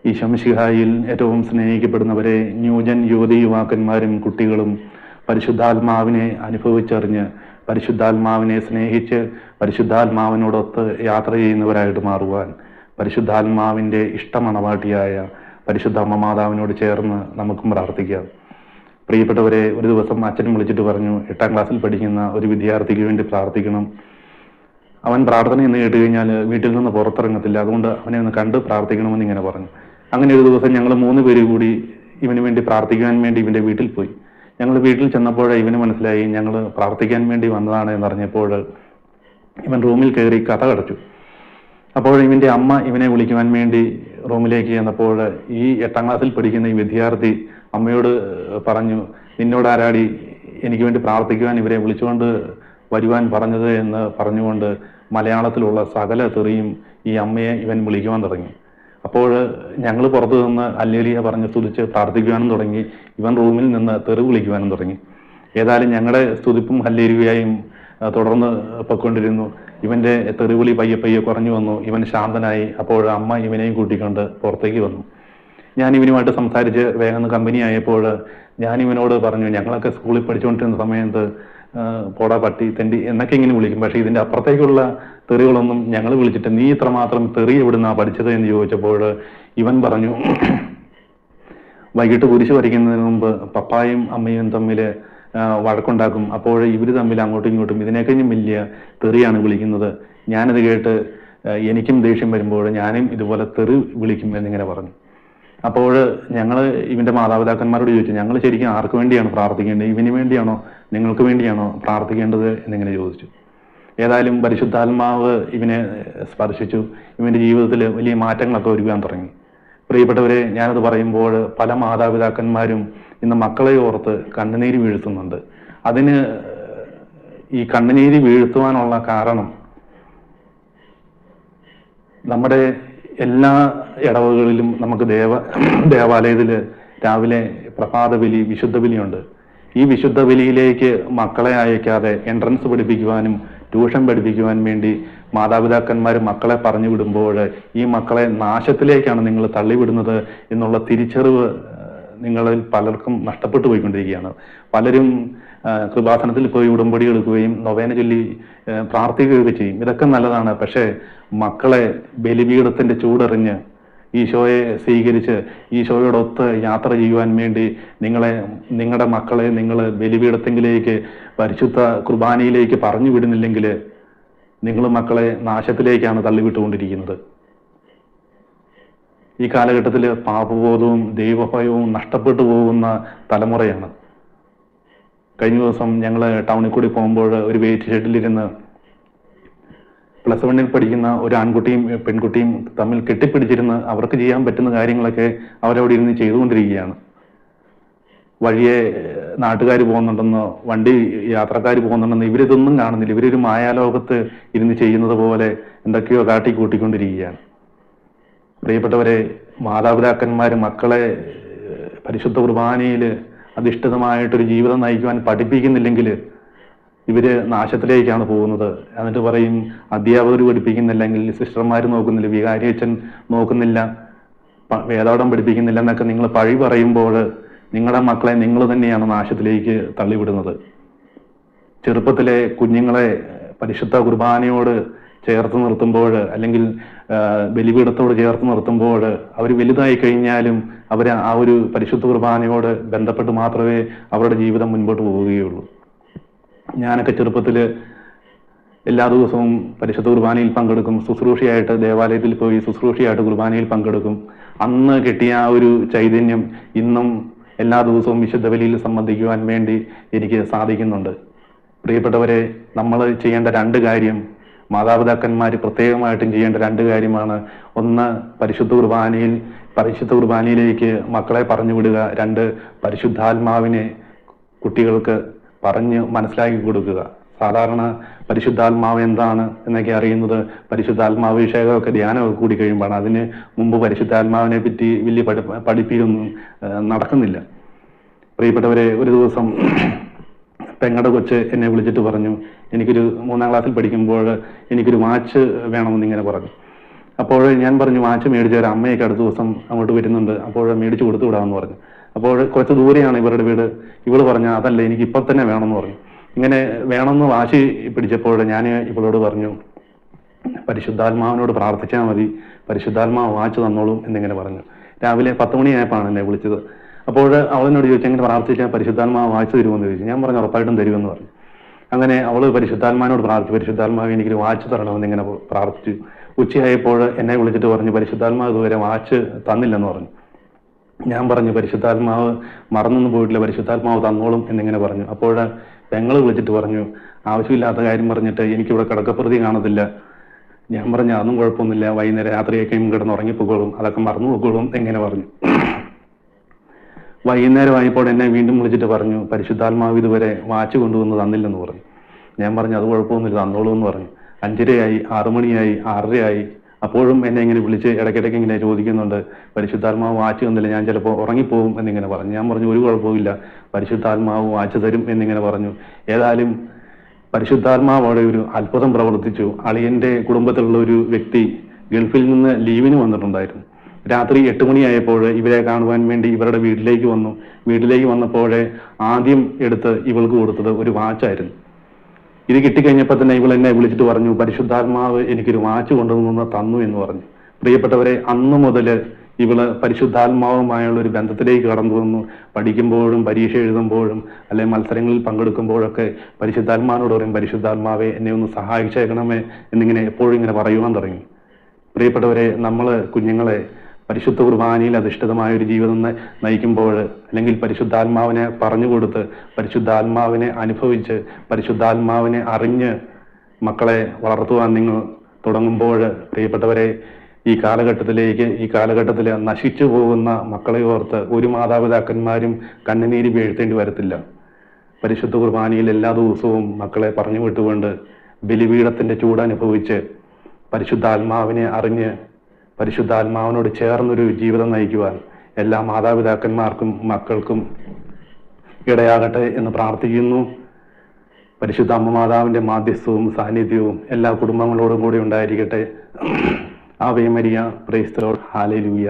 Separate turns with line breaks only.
ഈശോ മിശിഹായിൽ ഏറ്റവും സ്നേഹിക്കപ്പെടുന്നവരെ, ന്യൂജൻ യുവതി യുവാക്കന്മാരും കുട്ടികളും പരിശുദ്ധാത്മാവിനെ അനുഭവിച്ചറിഞ്ഞ് പരിശുദ്ധാത്മാവിനെ സ്നേഹിച്ച് പരിശുദ്ധാത്മാവിനോടൊത്ത് യാത്ര ചെയ്യുന്നവരായിട്ട് മാറുവാൻ പരിശുദ്ധാത്മാവിൻ്റെ ഇഷ്ടമണവാട്ടിയായ പരിശുദ്ധ അമ്മ മാതാവിനോട് ചേർന്ന് നമുക്കും പ്രാർത്ഥിക്കാം. പ്രിയപ്പെട്ടവരെ, ഒരു ദിവസം അച്ഛനും വിളിച്ചിട്ട് പറഞ്ഞു, 8ാം ക്ലാസ്സിൽ പഠിക്കുന്ന ഒരു വിദ്യാർത്ഥിക്ക് വേണ്ടി പ്രാർത്ഥിക്കണം. അവൻ പ്രാർത്ഥന എന്ന് കേട്ട് കഴിഞ്ഞാൽ വീട്ടിൽ നിന്ന് പുറത്തിറങ്ങത്തില്ല, അതുകൊണ്ട് അവനെ ഒന്ന് കണ്ട് പ്രാർത്ഥിക്കണമെന്ന് ഇങ്ങനെ പറഞ്ഞു. അങ്ങനെ ഒരു ദിവസം ഞങ്ങൾ 3 പേര് കൂടി ഇവന് വേണ്ടി പ്രാർത്ഥിക്കാൻ വേണ്ടി ഇവൻ്റെ വീട്ടിൽ പോയി. ഞങ്ങൾ വീട്ടിൽ ചെന്നപ്പോൾ ഇവന് മനസ്സിലായി ഞങ്ങൾ പ്രാർത്ഥിക്കാൻ വേണ്ടി വന്നതാണ് എന്നറിഞ്ഞപ്പോൾ ഇവൻ റൂമിൽ കയറി കഥ കടച്ചു. അപ്പോൾ ഇവൻ്റെ അമ്മ ഇവനെ വിളിക്കുവാൻ വേണ്ടി റൂമിലേക്ക് ചെന്നപ്പോൾ ഈ 8ാം ക്ലാസ്സിൽ പഠിക്കുന്ന ഈ വിദ്യാർത്ഥി അമ്മയോട് പറഞ്ഞു, നിന്നോട് ആരാടി എനിക്ക് വേണ്ടി പ്രാർത്ഥിക്കുവാൻ ഇവരെ വിളിച്ചുകൊണ്ട് വരുവാൻ പറഞ്ഞത് എന്ന് പറഞ്ഞുകൊണ്ട് മലയാളത്തിലുള്ള സകല തെറിയും ഈ അമ്മയെ ഇവൻ വിളിക്കുവാൻ തുടങ്ങി. അപ്പോൾ ഞങ്ങൾ പുറത്തു നിന്ന് ഹല്ലേലൂയ പറഞ്ഞ് സ്തുതിച്ച് പ്രാർത്ഥിക്കുവാനും തുടങ്ങി. ഇവൻ റൂമിൽ നിന്ന് തെറി വിളിക്കുവാനും തുടങ്ങി. ഏതായാലും ഞങ്ങളുടെ സ്തുതിപ്പും ഹല്ലേലൂയയും തുടർന്ന് പൊയ്ക്കൊണ്ടിരുന്നു. ഇവൻ്റെ തെറിവിളി പയ്യെ പയ്യെ കുറഞ്ഞു വന്നു. ഇവൻ ശാന്തനായി. അപ്പോൾ അമ്മ ഇവനെയും കൂട്ടിക്കൊണ്ട് പുറത്തേക്ക് വന്നു. ഞാൻ ഇവനുമായിട്ട് സംസാരിച്ച് വേഗം കമ്പനി ആയപ്പോൾ ഞാൻ ഇവനോട് പറഞ്ഞു, ഞങ്ങളൊക്കെ സ്കൂളിൽ പഠിച്ചുകൊണ്ടിരുന്ന സമയത്ത് പോടാ പട്ടി തെണ്ടി എന്നൊക്കെ ഇങ്ങനെ വിളിക്കും, പക്ഷേ ഇതിൻ്റെ അപ്പുറത്തേക്കുള്ള തെറികളൊന്നും ഞങ്ങൾ വിളിച്ചിട്ട് നീ ഇത്രമാത്രം തെറി എവിടുന്നാ പഠിച്ചത് എന്ന് ചോദിച്ചപ്പോൾ ഇവൻ പറഞ്ഞു, വൈകിട്ട് കുരിശ് വരയ്ക്കുന്നതിന് മുമ്പ് പപ്പായും അമ്മയും തമ്മിൽ വഴക്കുണ്ടാക്കും, അപ്പോൾ ഇവർ തമ്മിൽ അങ്ങോട്ടും ഇങ്ങോട്ടും ഇതിനേക്കഴിഞ്ഞും വലിയ തെറിയാണ് വിളിക്കുന്നത്. ഞാനത് കേട്ട് എനിക്കും ദേഷ്യം വരുമ്പോൾ ഞാനും ഇതുപോലെ തെറി വിളിക്കും എന്നിങ്ങനെ പറഞ്ഞു. അപ്പോൾ ഞങ്ങൾ ഇവൻ്റെ മാതാപിതാക്കന്മാരോട് ചോദിച്ചു, ഞങ്ങൾ ശരിക്കും ആർക്ക് വേണ്ടിയാണ് പ്രാർത്ഥിക്കേണ്ടത്? ഇവന് വേണ്ടിയാണോ നിങ്ങൾക്ക് വേണ്ടിയാണോ പ്രാർത്ഥിക്കേണ്ടത് എന്നിങ്ങനെ ചോദിച്ചു. ഏതായാലും പരിശുദ്ധാത്മാവ് ഇവനെ സ്പർശിച്ചു. ഇവൻ്റെ ജീവിതത്തിൽ വലിയ മാറ്റങ്ങളൊക്കെ ഒരുക്കാൻ തുടങ്ങി. പ്രിയപ്പെട്ടവരെ, ഞാനത് പറയുമ്പോൾ പല മാതാപിതാക്കന്മാരും ഇന്ന് മക്കളെ ഓർത്ത് കണ്ണുനീര് വീഴ്ത്തുന്നുണ്ട്. അതിന് ഈ കണ്ണുനീര് വീഴ്ത്തുവാനുള്ള കാരണം നമ്മുടെ എല്ലാ ഇടവകളിലും നമുക്ക് ദേവാലയത്തിൽ രാവിലെ പ്രഭാത ബലി, വിശുദ്ധ ബലിയുണ്ട്. ഈ വിശുദ്ധ ബലിയിലേക്ക് മക്കളെ അയക്കാതെ എൻട്രൻസ് പഠിപ്പിക്കുവാനും ട്യൂഷൻ പഠിപ്പിക്കുവാൻ വേണ്ടി മാതാപിതാക്കന്മാർ മക്കളെ പറഞ്ഞു വിടുമ്പോൾ ഈ മക്കളെ നാശത്തിലേക്കാണ് നിങ്ങൾ തള്ളിവിടുന്നത് എന്നുള്ള തിരിച്ചറിവ് നിങ്ങളിൽ പലർക്കും നഷ്ടപ്പെട്ടു പോയിക്കൊണ്ടിരിക്കുകയാണ്. പലരും കൃപാസനത്തിൽ പോയി ഉടമ്പടി എടുക്കുകയും നൊവേന ചൊല്ലി പ്രാർത്ഥിക്കുകയൊക്കെ ചെയ്യും. ഇതൊക്കെ നല്ലതാണ്. പക്ഷേ മക്കളെ ബലിപീഠത്തിന്റെ ചൂടെറിഞ്ഞ് ഈശോയെ സ്വീകരിച്ച് ഈശോയോടൊത്ത് യാത്ര ചെയ്യുവാൻ വേണ്ടി നിങ്ങളുടെ മക്കളെ നിങ്ങൾ ബലിപീഠത്തിലേക്ക് പരിശുദ്ധ കുർബാനയിലേക്ക് പറഞ്ഞു വിടുന്നില്ലെങ്കിൽ നിങ്ങൾ മക്കളെ നാശത്തിലേക്കാണ് തള്ളിവിട്ടുകൊണ്ടിരിക്കുന്നത്. ഈ കാലഘട്ടത്തിൽ പാപബോധവും ദൈവഭയവും നഷ്ടപ്പെട്ടു പോകുന്ന തലമുറയാണ്. കഴിഞ്ഞ ദിവസം ഞങ്ങൾ ടൗണിൽ കൂടി പോകുമ്പോൾ ഒരു വെയിറ്റ് ഷെഡിലിരുന്ന് +1 പഠിക്കുന്ന ഒരു ആൺകുട്ടിയും പെൺകുട്ടിയും തമ്മിൽ കെട്ടിപ്പിടിച്ചിരുന്ന് അവർക്ക് ചെയ്യാൻ പറ്റുന്ന കാര്യങ്ങളൊക്കെ അവരവിടെ ഇരുന്ന് ചെയ്തുകൊണ്ടിരിക്കുകയാണ്. വഴിയെ നാട്ടുകാർ പോകുന്നുണ്ടെന്നോ വണ്ടി യാത്രക്കാർ പോകുന്നുണ്ടെന്നോ ഇവരിതൊന്നും കാണുന്നില്ല. ഇവരൊരു മായാലോകത്ത് ഇരുന്ന് ചെയ്യുന്നത് പോലെ എന്തൊക്കെയോ കാട്ടിക്കൂട്ടിക്കൊണ്ടിരിക്കുകയാണ്. പ്രിയപ്പെട്ടവരെ, മാതാപിതാക്കന്മാർ മക്കളെ പരിശുദ്ധ കുർബാനയിൽ അധിഷ്ഠിതമായിട്ടൊരു ജീവിതം നയിക്കുവാൻ പഠിപ്പിക്കുന്നില്ലെങ്കിൽ ഇവര് നാശത്തിലേക്കാണ് പോകുന്നത്. എന്നിട്ട് പറയും, അധ്യാപകർ പഠിപ്പിക്കുന്നില്ലെങ്കിൽ സിസ്റ്റർമാർ നോക്കുന്നില്ല, വികാരി അച്ഛൻ നോക്കുന്നില്ല, വേദോടം പഠിപ്പിക്കുന്നില്ല എന്നൊക്കെ നിങ്ങൾ പഴി പറയുമ്പോൾ നിങ്ങളുടെ മക്കളെ നിങ്ങൾ തന്നെയാണ് നാശത്തിലേക്ക് തള്ളിവിടുന്നത്. ചെറുപ്പത്തിലെ കുഞ്ഞുങ്ങളെ പരിശുദ്ധ കുർബാനയോട് ചേർത്ത് നിർത്തുമ്പോൾ അല്ലെങ്കിൽ ബലിപീഠത്തോട് ചേർത്ത് നിർത്തുമ്പോൾ അവർ വലുതായി കഴിഞ്ഞാലും അവർ ആ ഒരു പരിശുദ്ധ കുർബാനയോട് ബന്ധപ്പെട്ട് മാത്രമേ അവരുടെ ജീവിതം മുൻപോട്ട് പോവുകയുള്ളൂ. ഞാനൊക്കെ ചെറുപ്പത്തിൽ എല്ലാ ദിവസവും പരിശുദ്ധ കുർബാനയിൽ പങ്കെടുക്കും. ശുശ്രൂഷയായിട്ട് ദേവാലയത്തിൽ പോയി ശുശ്രൂഷയായിട്ട് കുർബാനയിൽ പങ്കെടുക്കും. അന്ന് കിട്ടിയ ആ ഒരു ചൈതന്യം ഇന്നും എല്ലാ ദിവസവും വിശുദ്ധ ബലിയിൽ സംബന്ധിക്കുവാൻ വേണ്ടി എനിക്ക് സാധിക്കുന്നുണ്ട്. പ്രിയപ്പെട്ടവരെ, നമ്മൾ ചെയ്യേണ്ട 2 കാര്യം, മാതാപിതാക്കന്മാർ പ്രത്യേകമായിട്ടും ചെയ്യേണ്ട 2 കാര്യമാണ്. ഒന്ന്, പരിശുദ്ധ കുർബാനയിലേക്ക് മക്കളെ പറഞ്ഞു വിടുക. 2, പരിശുദ്ധാത്മാവിനെ കുട്ടികൾക്ക് പറഞ്ഞ് മനസ്സിലാക്കി കൊടുക്കുക. സാധാരണ പരിശുദ്ധാത്മാവ് എന്താണ് എന്നൊക്കെ അറിയുന്നത് പരിശുദ്ധാത്മാഭിഷേകമൊക്കെ ധ്യാനമൊക്കെ കൂടി കഴിയുമ്പോഴാണ്. അതിന് മുമ്പ് പരിശുദ്ധാത്മാവിനെ പറ്റി വലിയ പഠിപ്പിയൊന്നും നടക്കുന്നില്ല. പ്രിയപ്പെട്ടവരെ, ഒരു ദിവസം പെങ്ങളുടെ കൊച്ച് എന്നെ വിളിച്ചിട്ട് പറഞ്ഞു, എനിക്കൊരു 3ാം ക്ലാസ്സിൽ പഠിക്കുമ്പോൾ എനിക്കൊരു വാച്ച് വേണമെന്നിങ്ങനെ പറഞ്ഞു. അപ്പോൾ ഞാൻ പറഞ്ഞു വാച്ച് മേടിച്ച ഒരു അമ്മയൊക്കെ അടുത്ത ദിവസം അങ്ങോട്ട് വരുന്നുണ്ട്, അപ്പോൾ മേടിച്ച് കൊടുത്തു വിടാമെന്ന് പറഞ്ഞു. അപ്പോൾ കുറച്ച് ദൂരെയാണ് ഇവരുടെ വീട്. ഇവള് പറഞ്ഞു അതല്ല, എനിക്ക് ഇപ്പം തന്നെ വേണമെന്ന് പറഞ്ഞു. ഇങ്ങനെ വേണമെന്ന് വാശി പിടിച്ചപ്പോൾ ഞാൻ ഇവളോട് പറഞ്ഞു, പരിശുദ്ധാത്മാവിനോട് പ്രാർത്ഥിച്ചാൽ മതി, പരിശുദ്ധാത്മാവ് വാച്ച് തന്നോളും എന്നിങ്ങനെ പറഞ്ഞു. രാവിലെ 10 മണിയായപ്പോഴാണ് എന്നെ വിളിച്ചത്. അപ്പോൾ അവളെന്നോട് ചോദിച്ചു എങ്ങനെ പ്രാർത്ഥിച്ചാൽ പരിശുദ്ധാത്മാവ് വാച്ച് തരുമെന്ന് ചോദിച്ചു. ഞാൻ പറഞ്ഞു ഉറപ്പായിട്ടും തരുമെന്ന് പറഞ്ഞു. അങ്ങനെ അവള് പരിശുദ്ധാത്മാവിനോട് പ്രാർത്ഥിച്ചു, പരിശുദ്ധാത്മാവ് എനിക്കൊരു വാച്ച് തരണമെന്ന് ഇങ്ങനെ പ്രാർത്ഥിച്ചു. ഉച്ചയായപ്പോൾ എന്നെ വിളിച്ചിട്ട് പറഞ്ഞു പരിശുദ്ധാത്മാവ് ഇതുവരെ വാച്ച് തന്നില്ലെന്ന് പറഞ്ഞു. ഞാൻ പറഞ്ഞു പരിശുദ്ധാത്മാവ് മറന്നൊന്നും പോയിട്ടില്ല, പരിശുദ്ധാത്മാവ് തന്നോളും എന്നിങ്ങനെ പറഞ്ഞു. അപ്പോൾ പെങ്ങള് വിളിച്ചിട്ട് പറഞ്ഞു ആവശ്യമില്ലാത്ത കാര്യം പറഞ്ഞിട്ട് എനിക്കിവിടെ കിടക്കപ്രതി കാണത്തില്ല. ഞാൻ പറഞ്ഞു അതൊന്നും കുഴപ്പമൊന്നുമില്ല, വൈകുന്നേരം രാത്രിയൊക്കെ കിടന്ന് ഉറങ്ങിപ്പോക്കോളും, അതൊക്കെ മറന്നു പോക്കോളും എങ്ങനെ പറഞ്ഞു. വൈകുന്നേരം ആയപ്പോൾ എന്നെ വീണ്ടും വിളിച്ചിട്ട് പറഞ്ഞു പരിശുദ്ധാത്മാവ് ഇതുവരെ വാച്ച് കൊണ്ടുവന്ന് തന്നില്ലെന്ന് പറഞ്ഞു. ഞാൻ പറഞ്ഞു അത് കുഴപ്പമൊന്നുമില്ല, തന്നോളൂ എന്ന് പറഞ്ഞു. 5:30 6 മണിയായി, 6:30 അപ്പോഴും എന്നെ ഇങ്ങനെ വിളിച്ച് ഇടയ്ക്കിടയ്ക്ക് ഇങ്ങനെ ചോദിക്കുന്നുണ്ട് പരിശുദ്ധാത്മാവ് വാച്ച് തന്നില്ല, ഞാൻ ചിലപ്പോൾ ഉറങ്ങിപ്പോകും എന്നിങ്ങനെ പറഞ്ഞു. ഞാൻ പറഞ്ഞു ഒരു കുഴപ്പമില്ല, പരിശുദ്ധാത്മാവ് വാച്ച് തരും എന്നിങ്ങനെ പറഞ്ഞു. ഏതായാലും പരിശുദ്ധാത്മാവ് അവിടെ ഒരു അത്ഭുതം പ്രവർത്തിച്ചു. അളിയന്റെ കുടുംബത്തിലുള്ള ഒരു വ്യക്തി ഗൾഫിൽ നിന്ന് ലീവിന് വന്നിട്ടുണ്ടായിരുന്നു. രാത്രി 8 മണിയായപ്പോൾ ഇവരെ കാണുവാൻ വേണ്ടി ഇവരുടെ വീട്ടിലേക്ക് വന്നു. വീട്ടിലേക്ക് വന്നപ്പോൾ ആദ്യം എടുത്ത് ഇവൾക്ക് കൊടുത്തത് ഒരു വാച്ചായിരുന്നു. ഇത് കിട്ടിക്കഴിഞ്ഞപ്പോൾ തന്നെ ഇവൾ എന്നെ വിളിച്ചിട്ട് പറഞ്ഞു പരിശുദ്ധാത്മാവ് എനിക്കൊരു വാച്ച് കൊണ്ടുവന്ന് തന്നു എന്ന് പറഞ്ഞു. പ്രിയപ്പെട്ടവരെ, അന്നു മുതൽ ഇവള് പരിശുദ്ധാത്മാവുമായുള്ള ഒരു ബന്ധത്തിലേക്ക് കടന്നു വന്നു. പഠിക്കുമ്പോഴും പരീക്ഷ എഴുതുമ്പോഴും അല്ലെങ്കിൽ മത്സരങ്ങളിൽ പങ്കെടുക്കുമ്പോഴൊക്കെ പരിശുദ്ധാത്മാവിനോട് പറയും പരിശുദ്ധാത്മാവെ എന്നെ ഒന്ന് സഹായിച്ചേക്കണമേ എന്നിങ്ങനെ എപ്പോഴും ഇങ്ങനെ പറയുവാൻ തുടങ്ങി. പ്രിയപ്പെട്ടവരെ, നമ്മള് കുഞ്ഞുങ്ങളെ പരിശുദ്ധ കുർബാനയിൽ അധിഷ്ഠിതമായ ഒരു ജീവിതം നയിക്കുമ്പോൾ അല്ലെങ്കിൽ പരിശുദ്ധാത്മാവിനെ പറഞ്ഞുകൊടുത്ത് പരിശുദ്ധാത്മാവിനെ അനുഭവിച്ച് പരിശുദ്ധാത്മാവിനെ അറിഞ്ഞ് മക്കളെ വളർത്തുവാൻ നിങ്ങൾ തുടങ്ങുമ്പോൾ പ്രിയപ്പെട്ടവരെ, ഈ കാലഘട്ടത്തിൽ നശിച്ചു പോകുന്ന മക്കളെ ഓർത്ത് ഒരു മാതാപിതാക്കന്മാരും കണ്ണുനീര് വീഴ്ത്തേണ്ടി വരത്തില്ല. പരിശുദ്ധ കുർബാനയിൽ എല്ലാ ദിവസവും മക്കളെ പറഞ്ഞു വിട്ടുകൊണ്ട് ബലിപീഠത്തിന്റെ ചൂടനുഭവിച്ച് പരിശുദ്ധാത്മാവിനെ അറിഞ്ഞ് പരിശുദ്ധാത്മാവിനോട് ചേർന്നൊരു ജീവിതം നയിക്കുവാൻ എല്ലാ മാതാപിതാക്കന്മാർക്കും മക്കൾക്കും ഇടയാകട്ടെ എന്ന് പ്രാർത്ഥിക്കുന്നു. പരിശുദ്ധ അമ്മ മാതാവിന്റെ മാധ്യസ്ഥവും സാന്നിധ്യവും എല്ലാ കുടുംബങ്ങളോടും കൂടി ഉണ്ടായിരിക്കട്ടെ. Ave Maria, praise the Lord, hallelujah.